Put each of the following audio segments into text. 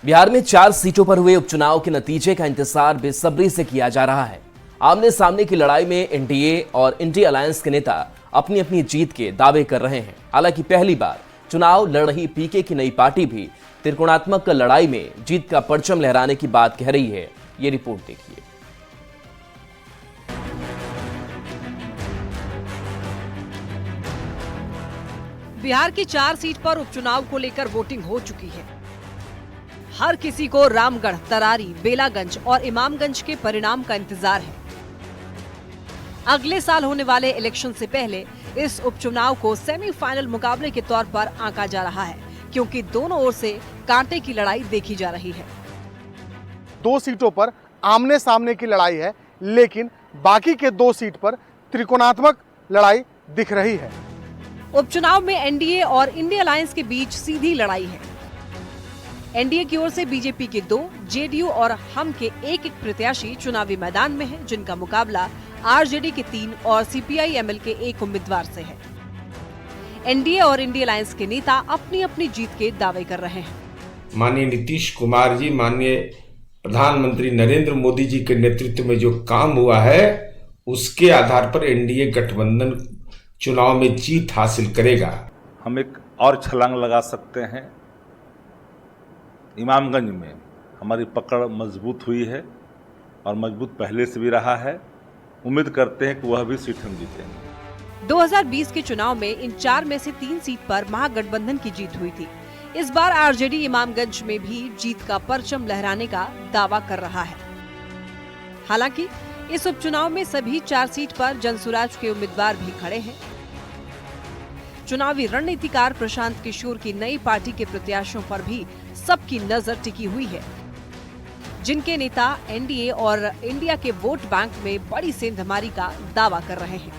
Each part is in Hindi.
बिहार में 4 सीटों पर हुए उपचुनाव के नतीजे का इंतजार बेसब्री से किया जा रहा है। आमने सामने की लड़ाई में एनडीए और इंडिया अलायंस के नेता अपनी अपनी जीत के दावे कर रहे हैं। हालांकि पहली बार चुनाव लड़ रही पीके की नई पार्टी भी त्रिकोणात्मक लड़ाई में जीत का परचम लहराने की बात कह रही है। ये रिपोर्ट देखिए। बिहार की 4 सीट पर उपचुनाव को लेकर वोटिंग हो चुकी है। हर किसी को रामगढ़, तरारी, बेलागंज और इमामगंज के परिणाम का इंतजार है। अगले साल होने वाले इलेक्शन से पहले इस उपचुनाव को सेमीफाइनल मुकाबले के तौर पर आंका जा रहा है, क्योंकि दोनों ओर से कांटे की लड़ाई देखी जा रही है। 2 सीटों पर आमने सामने की लड़ाई है, लेकिन बाकी के 2 सीट पर त्रिकोणात्मक लड़ाई दिख रही है। उपचुनाव में एनडीए और इंडिया अलायंस के बीच सीधी लड़ाई है। एनडीए की ओर से बीजेपी के 2, जेडीयू और हम के 1 प्रत्याशी चुनावी मैदान में हैं, जिनका मुकाबला आरजेडी के 3 और सीपीआई-एमएल के 1 उम्मीदवार से है। एनडीए और इंडिया अलायंस के नेता अपनी अपनी जीत के दावे कर रहे हैं। माननीय नीतीश कुमार जी, माननीय प्रधानमंत्री नरेंद्र मोदी जी के नेतृत्व में जो काम हुआ है, उसके आधार पर एनडीए गठबंधन चुनाव में जीत हासिल करेगा। हम एक और छलांग लगा सकते हैं। इमामगंज में हमारी पकड़ मजबूत हुई है और मजबूत पहले से भी रहा है। उम्मीद करते हैं कि वह भी सीट हम जीतेंगे। 2020 के चुनाव में इन 4 में से 3 सीट पर महागठबंधन की जीत हुई थी। इस बार आरजेडी इमामगंज में भी जीत का परचम लहराने का दावा कर रहा है। हालांकि इस उपचुनाव में सभी 4 सीट पर जनसुराज के उम्मीदवार भी खड़े हैं। चुनावी रणनीतिकार प्रशांत किशोर की नई पार्टी के प्रत्याशियों पर भी सबकी नजर टिकी हुई है, जिनके नेता एनडीए और इंडिया के वोट बैंक में बड़ी सेंधमारी का दावा कर रहे हैं।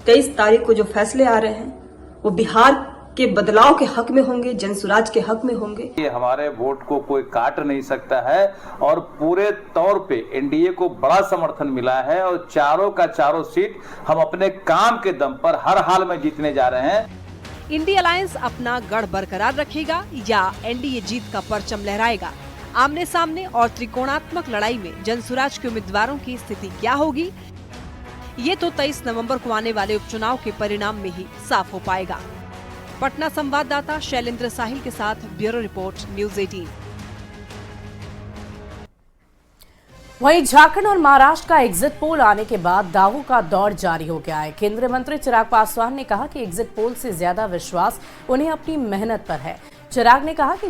23 तारीख को जो फैसले आ रहे हैं वो बिहार के बदलाव के हक में होंगे, जनसुराज के हक में होंगे। ये हमारे वोट को कोई काट नहीं सकता है और पूरे तौर पे एनडीए को बड़ा समर्थन मिला है और चारों का चारों सीट हम अपने काम के दम पर हर हाल में जीतने जा रहे हैं। इंडिया अलायंस अपना गढ़ बरकरार रखेगा या एनडीए जीत का परचम लहराएगा? आमने सामने और त्रिकोणात्मक लड़ाई में जनसुराज के उम्मीदवारों की स्थिति क्या होगी, ये तो 23 नवंबर को आने वाले उपचुनाव के परिणाम में ही साफ हो पाएगा। पटना संवाददाता शैलेंद्र साहिल के साथ ब्यूरो रिपोर्ट, न्यूज़ 18। वहीं झारखंड और महाराष्ट्र का एग्जिट पोल आने के बाद दावों का दौर जारी हो गया है। केंद्रीय मंत्री चिराग पासवान ने कहा कि एग्जिट पोल से ज्यादा विश्वास उन्हें अपनी मेहनत पर है। चिराग ने कहा कि